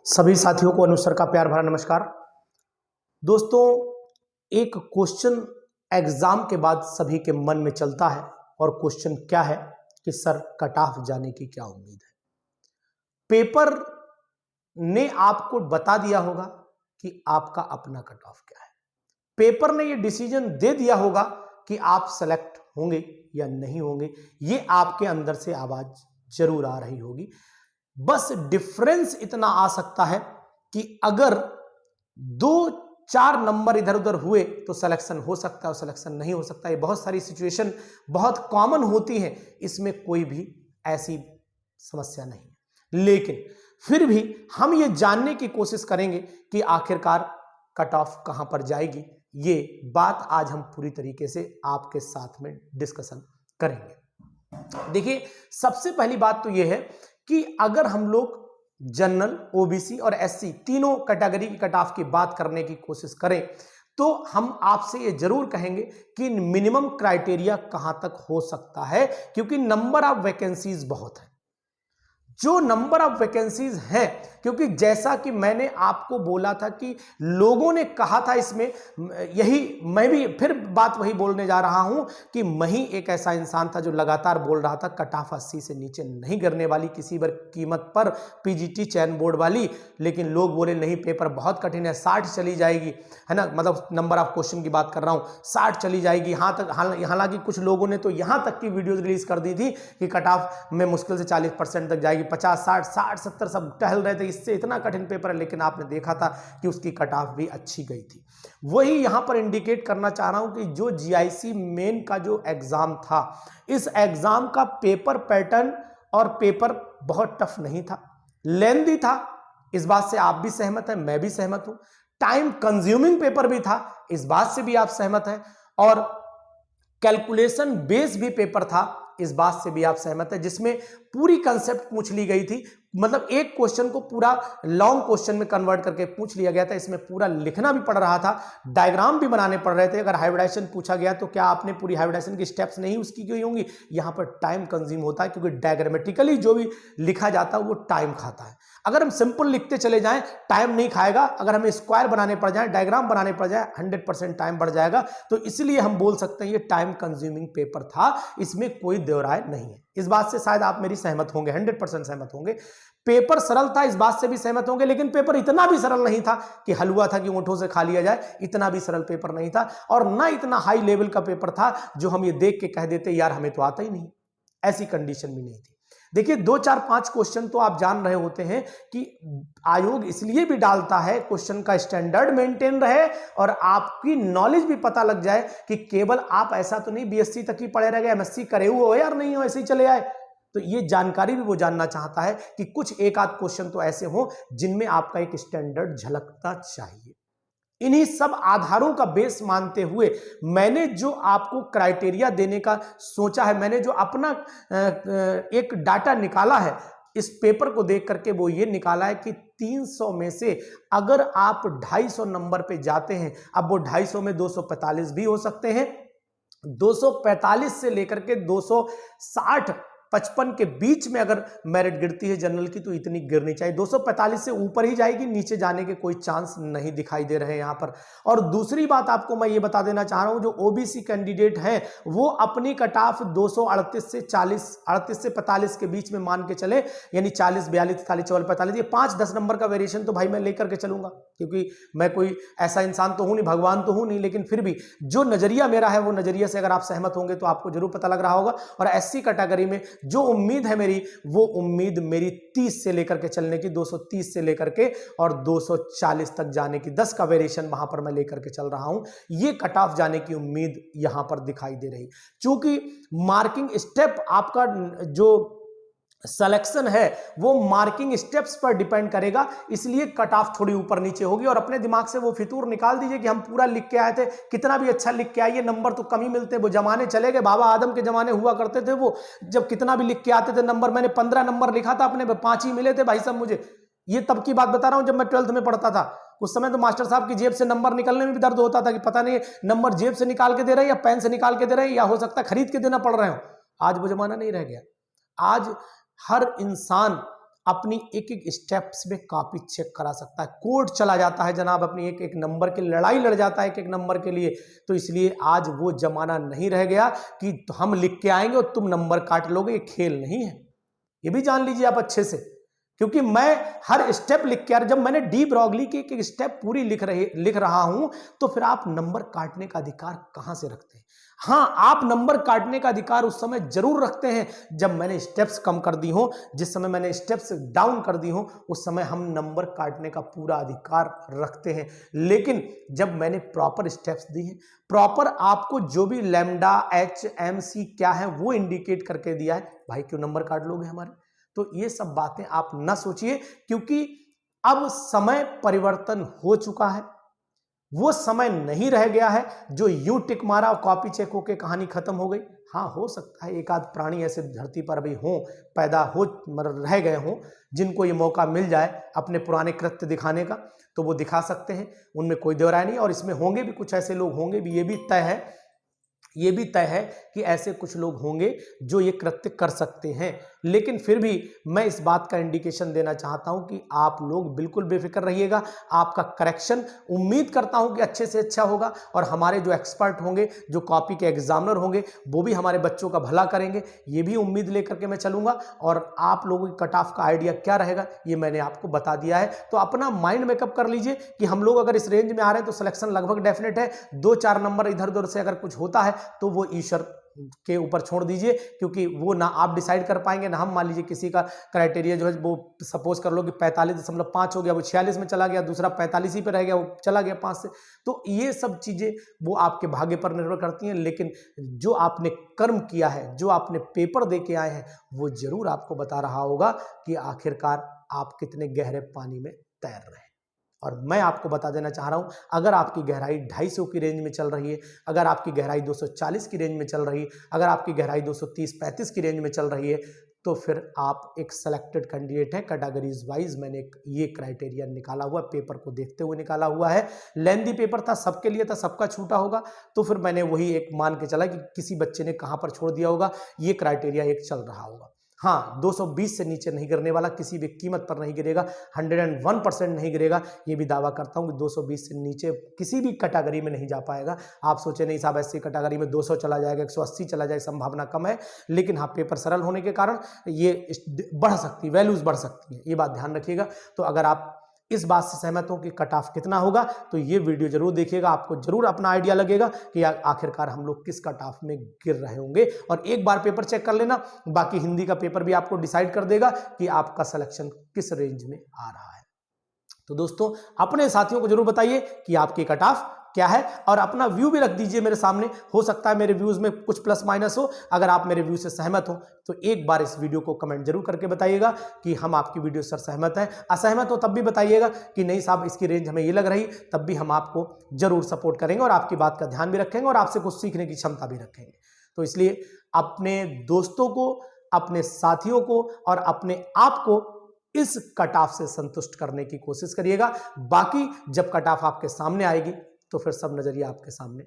सभी साथियों को अनुज सर का प्यार भरा नमस्कार। दोस्तों, एक क्वेश्चन एग्जाम के बाद सभी के मन में चलता है और क्वेश्चन क्या है कि सर कट ऑफ जाने की क्या उम्मीद है। पेपर ने आपको बता दिया होगा कि आपका अपना कट ऑफ क्या है। पेपर ने ये डिसीजन दे दिया होगा कि आप सेलेक्ट होंगे या नहीं होंगे। ये आपके अंदर से आवाज जरूर आ रही होगी। बस डिफरेंस इतना आ सकता है कि अगर 2-4 नंबर इधर उधर हुए तो सिलेक्शन हो सकता है और सिलेक्शन नहीं हो सकता। ये बहुत सारी सिचुएशन बहुत कॉमन होती हैं, इसमें कोई भी ऐसी समस्या नहीं है। लेकिन फिर भी हम ये जानने की कोशिश करेंगे कि आखिरकार कट ऑफ कहां पर जाएगी। ये बात आज हम पूरी तरीके से आपके साथ में डिस्कशन करेंगे। देखिए, सबसे पहली बात तो यह है कि अगर हम लोग जनरल, ओबीसी और एससी तीनों कैटेगरी की कट ऑफ की बात करने की कोशिश करें तो हम आपसे ये जरूर कहेंगे कि मिनिमम क्राइटेरिया कहां तक हो सकता है, क्योंकि नंबर ऑफ वैकेंसीज बहुत है। जो नंबर ऑफ वैकेंसीज हैं, क्योंकि जैसा कि मैंने आपको बोला था कि लोगों ने कहा था इसमें, यही मैं भी फिर बात वही बोलने जा रहा हूं कि मैं ही एक ऐसा इंसान था जो लगातार बोल रहा था कट ऑफ 80 से नीचे नहीं गिरने वाली किसी भी कीमत पर, पीजीटी चयन बोर्ड वाली। लेकिन लोग बोले नहीं, पेपर बहुत कठिन है, 60 चली जाएगी, है ना, मतलब नंबर ऑफ क्वेश्चन की बात कर रहा हूं, 60 चली जाएगी। हालांकि कुछ लोगों ने तो यहां तक की वीडियोज रिलीज कर दी थी कि कट ऑफ में मुश्किल से 40% तक जाएगी, 50, 60, 70 सब टहल रहे थे, इससे इतना कठिन पेपर है। लेकिन आपने देखा था कि उसकी कट ऑफ भी अच्छी गई थी। वही यहां पर इंडिकेट करना चाह रहा हूं कि जो जीआईसी मेन का जो एग्जाम था, इस एग्जाम का पेपर पैटर्न और पेपर बहुत टफ नहीं था, लेंथी था। इस बात से आप भी सहमत हैं, मैं भी सहमत हूं। टाइम कंज्यूमिंग पेपर भी था, इस बात से भी आप सहमत हैं। और कैलकुलेशन बेस भी पेपर था, इस बात से भी आप सहमत हैं, जिसमें पूरी कंसेप्ट पूछ ली गई थी। मतलब एक क्वेश्चन को पूरा लॉन्ग क्वेश्चन में कन्वर्ट करके पूछ लिया गया था। इसमें पूरा लिखना भी पड़ रहा था, डायग्राम भी बनाने पड़ रहे थे। अगर हाइब्रिडाइजेशन पूछा गया तो क्या आपने पूरी हाइब्रिडाइजेशन की स्टेप्स नहीं उसकी की होंगी। यहां पर टाइम कंज्यूम होता है, क्योंकि डायग्रामेटिकली जो भी लिखा जाता है वो टाइम खाता है। अगर हम सिंपल लिखते चले जाएं, टाइम नहीं खाएगा। अगर हमें स्क्वायर बनाने पड़ जाए, डायग्राम बनाने पड़ जाए, 100% टाइम बढ़ जाएगा। तो इसलिए हम बोल सकते हैं ये टाइम कंज्यूमिंग पेपर था, इसमें कोई दो राय नहीं है। इस बात से शायद आप मेरी सहमत होंगे, 100% सहमत होंगे। पेपर सरल था, इस बात से भी सहमत होंगे। लेकिन पेपर इतना भी सरल नहीं था कि हलवा था कि ऊंठों से खा लिया जाए, इतना भी सरल पेपर नहीं था। और ना इतना हाई लेवल का पेपर था जो हम ये देख के कह देते यार हमें तो आता ही नहीं। ऐसी कंडीशन भी नहीं थी। देखिए, 2, 4, 5 क्वेश्चन तो आप जान रहे होते हैं कि आयोग इसलिए भी डालता है क्वेश्चन का स्टैंडर्ड मेंटेन रहे और आपकी नॉलेज भी पता लग जाए कि केवल आप ऐसा तो नहीं बीएससी तक ही पढ़े रह गए, एमएससी करे हुए हो यार नहीं हो, ऐसे ही चले आए। तो ये जानकारी भी वो जानना चाहता है कि कुछ एक आध क्वेश्चन तो ऐसे हो जिनमें आपका एक स्टैंडर्ड झलकता चाहिए। इन्हीं सब आधारों का बेस मानते हुए मैंने जो आपको क्राइटेरिया देने का सोचा है, मैंने जो अपना एक डाटा निकाला है इस पेपर को देख करके, वो ये निकाला है कि 300 में से अगर आप 250 नंबर पे जाते हैं, अब वो 250 में 245 भी हो सकते हैं, 245 से लेकर के 260 55 के बीच में अगर मेरिट गिरती है जनरल की तो इतनी गिरनी चाहिए। 245 से ऊपर ही जाएगी, नीचे जाने के कोई चांस नहीं दिखाई दे रहे हैं यहां पर। और दूसरी बात आपको मैं ये बता देना चाह रहा हूं, जो ओबीसी कैंडिडेट हैं वो अपनी कट ऑफ 238 से 40, 38 से 45 के बीच में मान के चले, यानी 40, 42, 43, 44, 45, ये 5-10 नंबर का वेरिएशन तो भाई मैं लेकर के चलूंगा, क्योंकि मैं कोई ऐसा इंसान तो हूं नहीं, भगवान तो हूं नहीं। लेकिन फिर भी जो नजरिया मेरा है वो नजरिया से अगर आप सहमत होंगे तो आपको जरूर पता लग रहा होगा। और एससी कैटेगरी में जो उम्मीद है मेरी, वो उम्मीद मेरी 30 से लेकर के चलने की, 230 से लेकर के और 240 तक जाने की, 10 का वेरिएशन वहां पर मैं लेकर के चल रहा हूं। ये कट ऑफ जाने की उम्मीद यहां पर दिखाई दे रही। चूंकि मार्किंग स्टेप आपका जो सिलेक्शन है वो मार्किंग स्टेप्स पर डिपेंड करेगा, इसलिए कट ऑफ थोड़ी ऊपर नीचे होगी। और अपने दिमाग से वो फितूर निकाल दीजिए कि हम पूरा लिख के आए थे, कितना भी अच्छा लिख के आइए नंबर तो कम ही मिलते। वो जमाने चले गए, बाबा आदम के जमाने हुआ करते थे वो, जब कितना भी लिख के आते थे नंबर। मैंने 15 नंबर लिखा था, अपने 5 ही मिले थे भाई साहब मुझे। ये तब की बात बता रहा हूं जब मैं 12th में पढ़ता था। उस समय तो मास्टर साहब की जेब से नंबर निकलने में भी दर्द होता था कि पता नहीं नंबर जेब से निकाल के दे रहे हैं या पेन से निकाल के दे रहे हैं, या हो सकता है खरीद के देना पड़ रहे हो। आज वो जमाना नहीं रह गया। आज हर इंसान अपनी एक एक स्टेप्स में कॉपी चेक करा सकता है। कोर्ट चला जाता है जनाब, अपनी एक एक नंबर की लड़ाई लड़ जाता है एक एक नंबर के लिए। तो इसलिए आज वो जमाना नहीं रह गया कि हम लिख के आएंगे और तुम नंबर काट लोगे, ये खेल नहीं है, ये भी जान लीजिए आप अच्छे से। क्योंकि मैं हर स्टेप लिख के, जब मैंने डी ब्रॉगली की एक स्टेप पूरी लिख रहा हूं, तो फिर आप नंबर काटने का अधिकार कहां से रखते हैं? हाँ, आप नंबर काटने का अधिकार उस समय जरूर रखते हैं जब मैंने स्टेप्स कम कर दी हो, जिस समय मैंने स्टेप्स डाउन कर दी हो, उस समय हम नंबर काटने का पूरा अधिकार रखते हैं। लेकिन जब मैंने प्रॉपर स्टेप्स दी हैं, प्रॉपर आपको जो भी लैम्डा एच एम सी क्या है वो इंडिकेट करके दिया है, भाई क्यों नंबर काट लोगे हमारे? तो ये सब बातें आप ना सोचिए, क्योंकि अब समय परिवर्तन हो चुका है। वो समय नहीं रह गया है जो यूं टिक मारा और कॉपी चेक होके कहानी खत्म हो गई। हाँ, हो सकता है एक आध प्राणी ऐसे धरती पर अभी हों, पैदा हो रह गए हों, जिनको ये मौका मिल जाए अपने पुराने कृत्य दिखाने का, तो वो दिखा सकते हैं, उनमें कोई दो राय नहीं। और इसमें होंगे भी कुछ ऐसे लोग होंगे भी, ये भी तय है कि ऐसे कुछ लोग होंगे जो ये कृत्य कर सकते हैं। लेकिन फिर भी मैं इस बात का इंडिकेशन देना चाहता हूं कि आप लोग बिल्कुल बेफिक्र रहिएगा, आपका करेक्शन उम्मीद करता हूं कि अच्छे से अच्छा होगा। और हमारे जो एक्सपर्ट होंगे, जो कॉपी के एग्जामिनर होंगे, वो भी हमारे बच्चों का भला करेंगे, ये भी उम्मीद लेकर के मैं चलूंगा। और आप लोगों की कट ऑफ का आइडिया क्या रहेगा ये मैंने आपको बता दिया है। तो अपना माइंड मेकअप कर लीजिए कि हम लोग अगर इस रेंज में आ रहे हैं तो सिलेक्शन लगभग डेफिनेट है। 2-4 नंबर इधर उधर से अगर कुछ होता है तो वो ईश्वर के ऊपर छोड़ दीजिए, क्योंकि वो ना आप डिसाइड कर पाएंगे ना हम। मान लीजिए किसी का क्राइटेरिया जो है वो सपोज कर लो कि 45.5 हो गया, वो 46 में चला गया, दूसरा 45 ही पे रह गया, वो चला गया 5 से। तो ये सब चीजें वो आपके भाग्य पर निर्भर करती हैं। लेकिन जो आपने कर्म किया है, जो आपने पेपर दे के आए हैं, वो जरूर आपको बता रहा होगा कि आखिरकार आप कितने गहरे पानी में तैर रहे हैं। और मैं आपको बता देना चाह रहा हूं, अगर आपकी गहराई 250 की रेंज में चल रही है, अगर आपकी गहराई 240 की रेंज में चल रही है, अगर आपकी गहराई 230-35 की रेंज में चल रही है, तो फिर आप एक सेलेक्टेड कैंडिडेट हैं। कैटेगरीज वाइज मैंने ये क्राइटेरिया निकाला हुआ, पेपर को देखते हुए निकाला हुआ है। लेंथी पेपर था, सबके लिए था, सबका छूटा होगा, तो फिर मैंने वही एक मान के चला कि किसी बच्चे ने कहां पर छोड़ दिया होगा, ये क्राइटेरिया एक चल रहा होगा। हाँ, 220 से नीचे नहीं गिरने वाला, किसी भी कीमत पर नहीं गिरेगा, 101% नहीं गिरेगा, ये भी दावा करता हूं कि 220 से नीचे किसी भी कैटेगरी में नहीं जा पाएगा। आप सोचे नहीं साहब ऐसी कैटेगरी में 200 चला जाएगा, 180 चला जाए, संभावना कम है। लेकिन हाँ, पेपर सरल होने के कारण ये बढ़ सकती, वैल्यूज बढ़ सकती है, ये बात ध्यान रखिएगा। तो अगर आप इस बात से सहमत हो कि कट ऑफ कितना होगा, तो ये वीडियो जरूर देखिएगा, आपको जरूर अपना आइडिया लगेगा कि आखिरकार हम लोग किस कट ऑफ में गिर रहे होंगे। और एक बार पेपर चेक कर लेना, बाकी हिंदी का पेपर भी आपको डिसाइड कर देगा कि आपका सिलेक्शन किस रेंज में आ रहा है। तो दोस्तों, अपने साथियों को जरूर बताइए कि आपकी कट ऑफ क्या है, और अपना व्यू भी रख दीजिए मेरे सामने। हो सकता है मेरे व्यूज में कुछ प्लस माइनस हो। अगर आप मेरे व्यू से सहमत हो तो एक बार इस वीडियो को कमेंट जरूर करके बताइएगा कि हम आपकी वीडियो से सहमत हैं। असहमत हो तब भी बताइएगा कि नहीं साहब इसकी रेंज हमें ये लग रही, तब भी हम आपको जरूर सपोर्ट करेंगे और आपकी बात का ध्यान भी रखेंगे और आपसे कुछ सीखने की क्षमता भी रखेंगे। तो इसलिए अपने दोस्तों को, अपने साथियों को और अपने आप को इस कट ऑफ से संतुष्ट करने की कोशिश करिएगा। बाकी जब कट ऑफ आपके सामने आएगी तो फिर सब नजरिया आपके सामने